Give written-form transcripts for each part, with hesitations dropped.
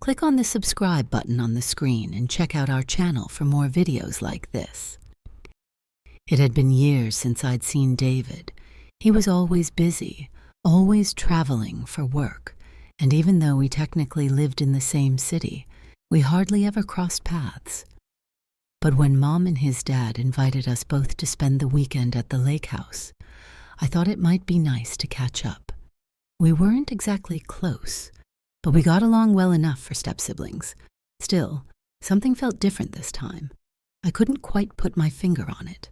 Click on the subscribe button on the screen and check out our channel for more videos like this. It had been years since I'd seen David. He was always busy, always traveling for work, and even though we technically lived in the same city, we hardly ever crossed paths. But when Mom and his dad invited us both to spend the weekend at the lake house, I thought it might be nice to catch up. We weren't exactly close, but we got along well enough for step-siblings. Still, something felt different this time. I couldn't quite put my finger on it.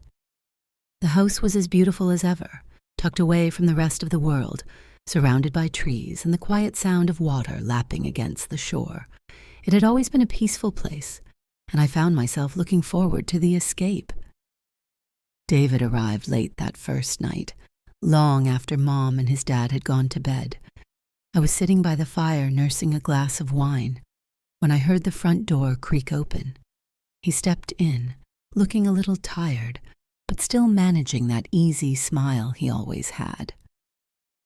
The house was as beautiful as ever, tucked away from the rest of the world, surrounded by trees and the quiet sound of water lapping against the shore. It had always been a peaceful place, and I found myself looking forward to the escape. David arrived late that first night, long after Mom and his dad had gone to bed. I was sitting by the fire nursing a glass of wine when I heard the front door creak open. He stepped in, looking a little tired, but still managing that easy smile he always had.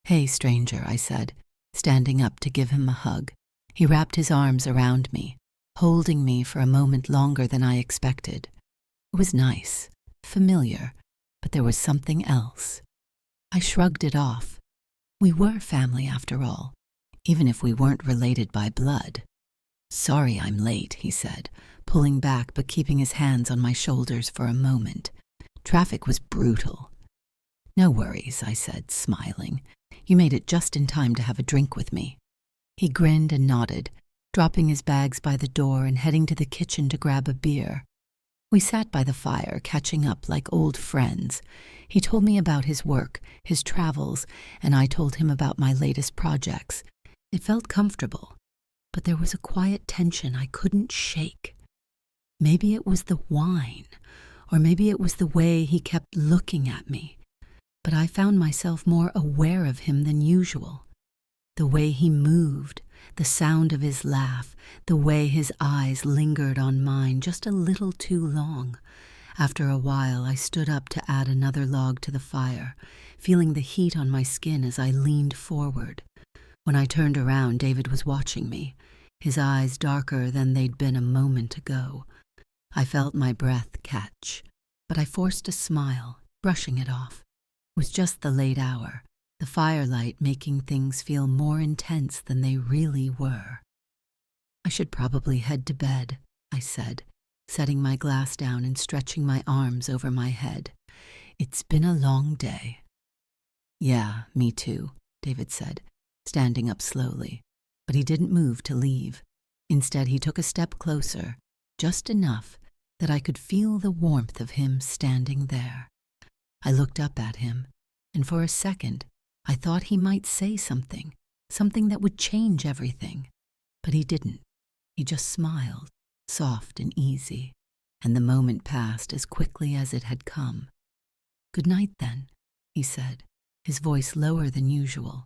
"Hey, stranger," I said, standing up to give him a hug. He wrapped his arms around me, holding me for a moment longer than I expected. It was nice, familiar, but there was something else. I shrugged it off. We were family after all, even if we weren't related by blood. "Sorry I'm late," he said, pulling back but keeping his hands on my shoulders for a moment. Traffic was brutal. "No worries," I said, smiling. "You made it just in time to have a drink with me." He grinned and nodded, dropping his bags by the door and heading to the kitchen to grab a beer. We sat by the fire, catching up like old friends. He told me about his work, his travels, and I told him about my latest projects. It felt comfortable, but there was a quiet tension I couldn't shake. Maybe it was the wine, or maybe it was the way he kept looking at me, but I found myself more aware of him than usual. The way he moved, the sound of his laugh, the way his eyes lingered on mine just a little too long. After a while, I stood up to add another log to the fire, feeling the heat on my skin as I leaned forward. When I turned around, David was watching me, his eyes darker than they'd been a moment ago. I felt my breath catch, but I forced a smile, brushing it off. It was just the late hour, the firelight making things feel more intense than they really were. "I should probably head to bed," I said, setting my glass down and stretching my arms over my head. "It's been a long day." "Yeah, me too," David said, standing up slowly, but he didn't move to leave. Instead, he took a step closer, just enough that I could feel the warmth of him standing there. I looked up at him, and for a second, I thought he might say something that would change everything. But he didn't. He just smiled, soft and easy, and the moment passed as quickly as it had come. "Good night, then," he said, his voice lower than usual.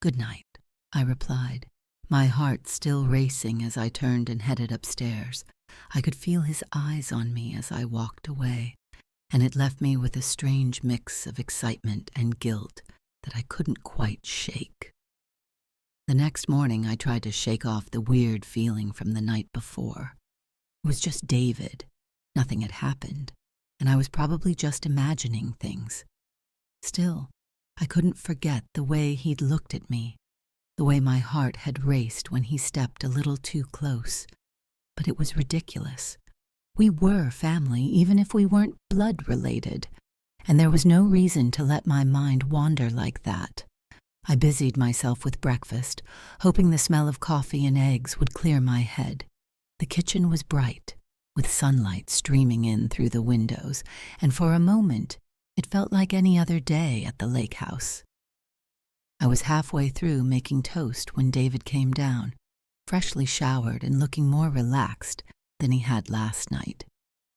"Good night," I replied, my heart still racing as I turned and headed upstairs. I could feel his eyes on me as I walked away, and it left me with a strange mix of excitement and guilt that I couldn't quite shake. The next morning, I tried to shake off the weird feeling from the night before. It was just David. Nothing had happened, and I was probably just imagining things. Still, I couldn't forget the way he'd looked at me, the way my heart had raced when he stepped a little too close. But it was ridiculous. We were family, even if we weren't blood-related, and there was no reason to let my mind wander like that. I busied myself with breakfast, hoping the smell of coffee and eggs would clear my head. The kitchen was bright, with sunlight streaming in through the windows, and for a moment, it felt like any other day at the lake house. I was halfway through making toast when David came down, freshly showered and looking more relaxed than he had last night.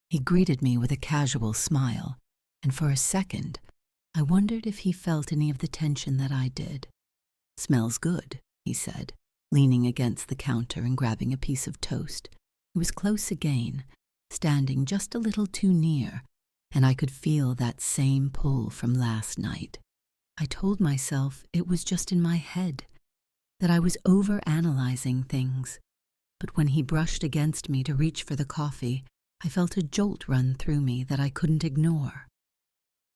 He greeted me with a casual smile, and for a second, I wondered if he felt any of the tension that I did. "Smells good," he said, leaning against the counter and grabbing a piece of toast. He was close again, standing just a little too near, and I could feel that same pull from last night. I told myself it was just in my head, that I was overanalyzing things. but when he brushed against me to reach for the coffee, I felt a jolt run through me that I couldn't ignore.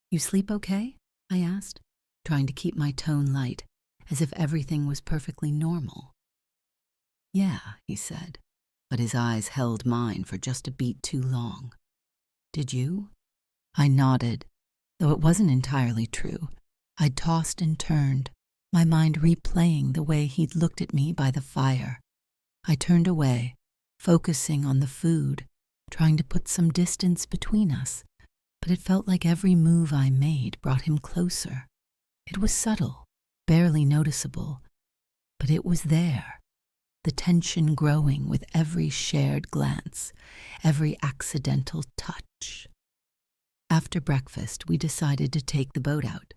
"You sleep okay?" I asked, trying to keep my tone light, as if everything was perfectly normal. "Yeah," he said, but his eyes held mine for just a beat too long. "Did you?" I nodded, though it wasn't entirely true. I'd tossed and turned, my mind replaying the way he'd looked at me by the fire. I turned away, focusing on the food, trying to put some distance between us, but it felt like every move I made brought him closer. It was subtle, barely noticeable, but it was there, the tension growing with every shared glance, every accidental touch. After breakfast, we decided to take the boat out.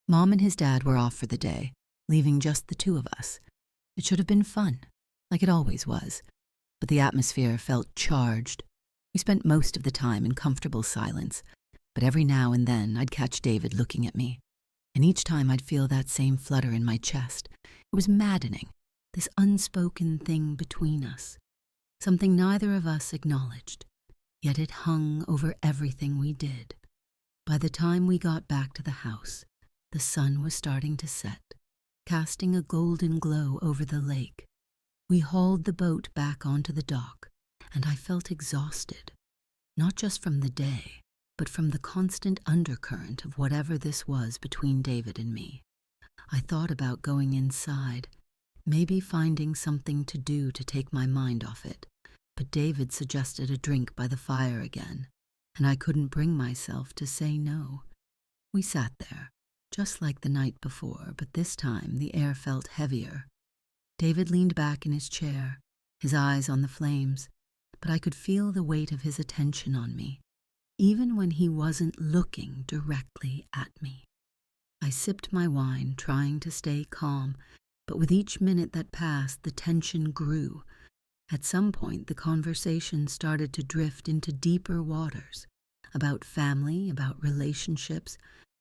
Mom and his dad were off for the day, leaving just the two of us. It should have been fun, like it always was, but the atmosphere felt charged. We spent most of the time in comfortable silence, but every now and then I'd catch David looking at me, and each time I'd feel that same flutter in my chest. It was maddening, this unspoken thing between us, something neither of us acknowledged, yet it hung over everything we did. By the time we got back to the house, the sun was starting to set, casting a golden glow over the lake. We hauled the boat back onto the dock, and I felt exhausted, not just from the day, but from the constant undercurrent of whatever this was between David and me. I thought about going inside, maybe finding something to do to take my mind off it, but David suggested a drink by the fire again, and I couldn't bring myself to say no. We sat there, just like the night before, but this time the air felt heavier. David leaned back in his chair, his eyes on the flames, but I could feel the weight of his attention on me, even when he wasn't looking directly at me. I sipped my wine, trying to stay calm, but with each minute that passed, the tension grew. At some point, the conversation started to drift into deeper waters, about family, about relationships,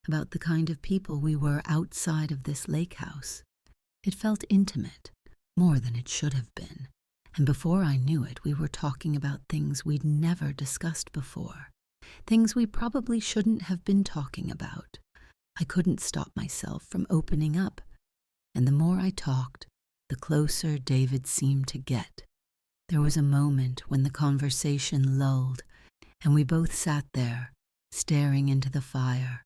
about the kind of people we were outside of this lake house. It felt intimate, more than it should have been, and before I knew it, we were talking about things we'd never discussed before, things we probably shouldn't have been talking about. I couldn't stop myself from opening up, and the more I talked, the closer David seemed to get. There was a moment when the conversation lulled, and we both sat there, staring into the fire.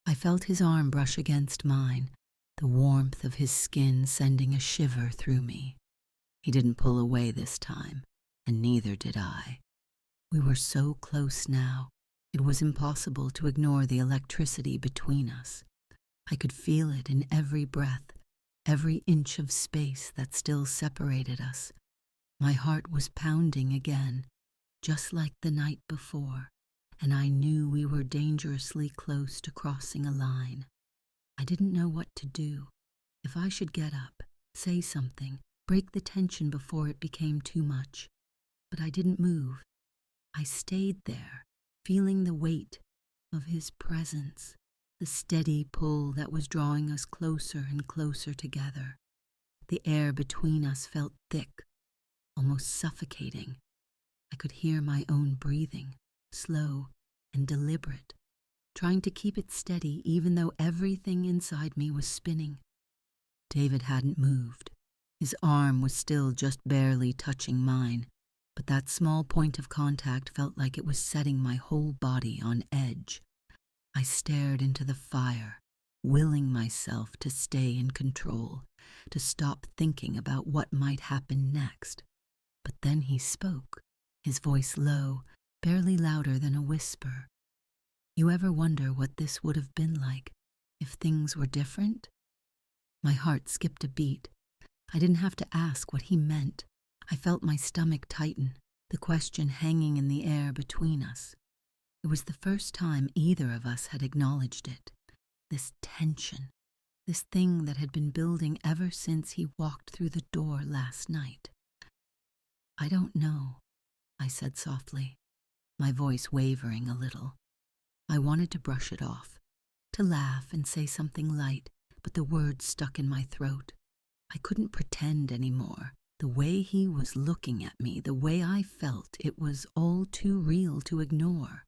I felt his arm brush against mine, the warmth of his skin sending a shiver through me. He didn't pull away this time, and neither did I. We were so close now, it was impossible to ignore the electricity between us. I could feel it in every breath, every inch of space that still separated us. My heart was pounding again, just like the night before, and I knew we were dangerously close to crossing a line. I didn't know what to do. If I should get up, say something, break the tension before it became too much. But I didn't move. I stayed there, feeling the weight of his presence, the steady pull that was drawing us closer and closer together. The air between us felt thick, almost suffocating. I could hear my own breathing, slow and deliberate, trying to keep it steady even though everything inside me was spinning. David hadn't moved. His arm was still just barely touching mine, but that small point of contact felt like it was setting my whole body on edge. I stared into the fire, willing myself to stay in control, to stop thinking about what might happen next. But then he spoke, his voice low, barely louder than a whisper. "You ever wonder what this would have been like if things were different?" My heart skipped a beat. I didn't have to ask what he meant. I felt my stomach tighten, the question hanging in the air between us. It was the first time either of us had acknowledged it. This tension, this thing that had been building ever since he walked through the door last night. "I don't know," I said softly, my voice wavering a little. I wanted to brush it off, to laugh and say something light, but the words stuck in my throat. I couldn't pretend anymore. The way he was looking at me, the way I felt, it was all too real to ignore.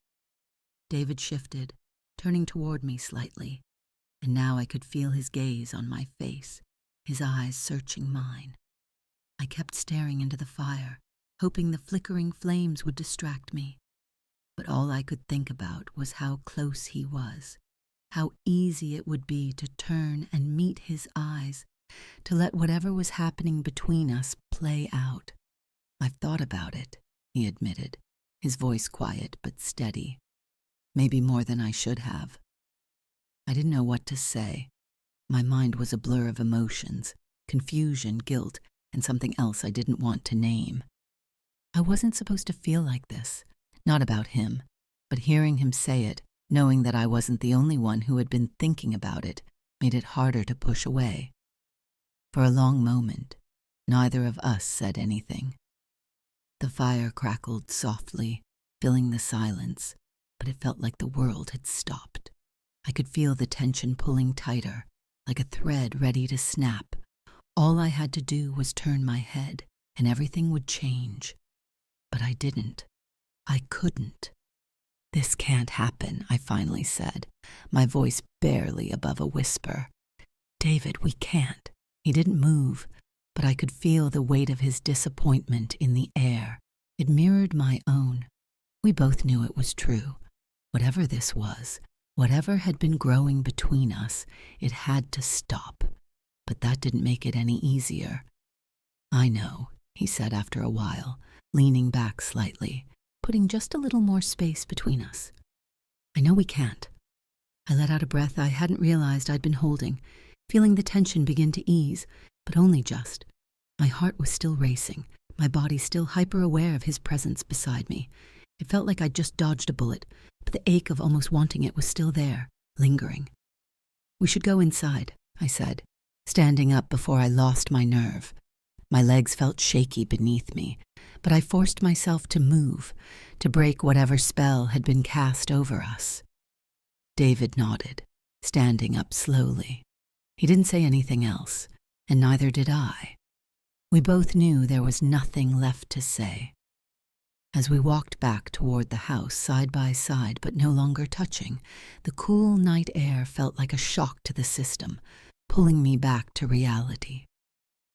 David shifted, turning toward me slightly, and now I could feel his gaze on my face, his eyes searching mine. I kept staring into the fire, hoping the flickering flames would distract me. But all I could think about was how close he was, how easy it would be to turn and meet his eyes, to let whatever was happening between us play out. "I've thought about it," he admitted, his voice quiet but steady. "Maybe more than I should have." I didn't know what to say. My mind was a blur of emotions, confusion, guilt, and something else I didn't want to name. I wasn't supposed to feel like this, not about him, but hearing him say it, knowing that I wasn't the only one who had been thinking about it, made it harder to push away. For a long moment, neither of us said anything. The fire crackled softly, filling the silence, but it felt like the world had stopped. I could feel the tension pulling tighter, like a thread ready to snap. All I had to do was turn my head, and everything would change. But I didn't. I couldn't. "This can't happen," I finally said, my voice barely above a whisper. "David, we can't." He didn't move, but I could feel the weight of his disappointment in the air. It mirrored my own. We both knew it was true. Whatever this was, whatever had been growing between us, it had to stop. But that didn't make it any easier. "I know," he said after a while, leaning back slightly, putting just a little more space between us. "I know we can't." I let out a breath I hadn't realized I'd been holding, feeling the tension begin to ease, but only just. My heart was still racing, my body still hyper-aware of his presence beside me. It felt like I'd just dodged a bullet, but the ache of almost wanting it was still there, lingering. "We should go inside," I said, standing up before I lost my nerve. My legs felt shaky beneath me, but I forced myself to move, to break whatever spell had been cast over us. David nodded, standing up slowly. He didn't say anything else, and neither did I. We both knew there was nothing left to say. As we walked back toward the house, side by side but no longer touching, the cool night air felt like a shock to the system, pulling me back to reality.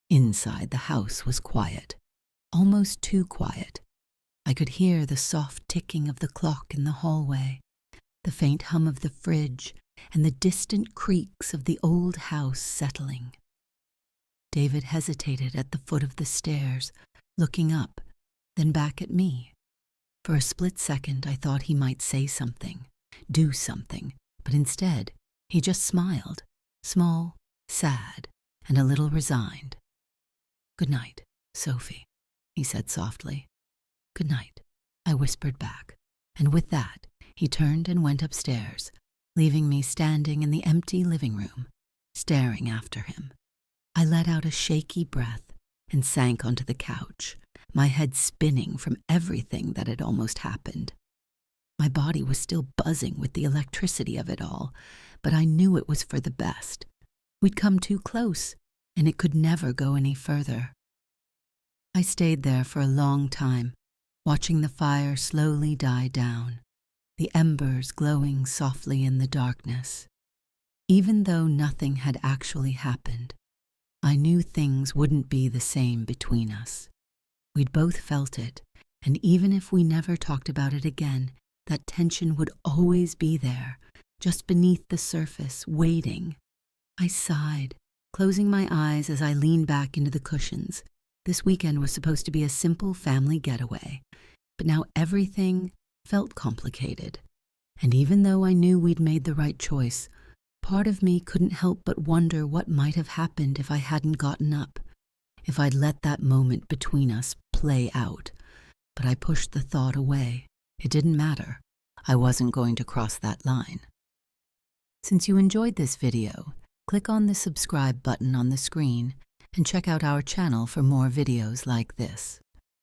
Inside, the house was quiet, almost too quiet. I could hear the soft ticking of the clock in the hallway, the faint hum of the fridge, and the distant creaks of the old house settling. David hesitated at the foot of the stairs, looking up, then back at me. For a split second, I thought he might say something, do something, but instead, he just smiled, small, sad, and a little resigned. "Good night, Sophie," he said softly. "Good night," I whispered back, and with that, he turned and went upstairs, leaving me standing in the empty living room, staring after him. I let out a shaky breath and sank onto the couch, my head spinning from everything that had almost happened. My body was still buzzing with the electricity of it all, but I knew it was for the best. We'd come too close, and it could never go any further. I stayed there for a long time, watching the fire slowly die down, the embers glowing softly in the darkness. Even though nothing had actually happened, I knew things wouldn't be the same between us. We'd both felt it, and even if we never talked about it again, that tension would always be there, just beneath the surface, waiting. I sighed, closing my eyes as I leaned back into the cushions. This weekend was supposed to be a simple family getaway, but now everything felt complicated. And even though I knew we'd made the right choice, part of me couldn't help but wonder what might have happened if I hadn't gotten up, if I'd let that moment between us play out. But I pushed the thought away. It didn't matter. I wasn't going to cross that line. Since you enjoyed this video, click on the subscribe button on the screen and check out our channel for more videos like this.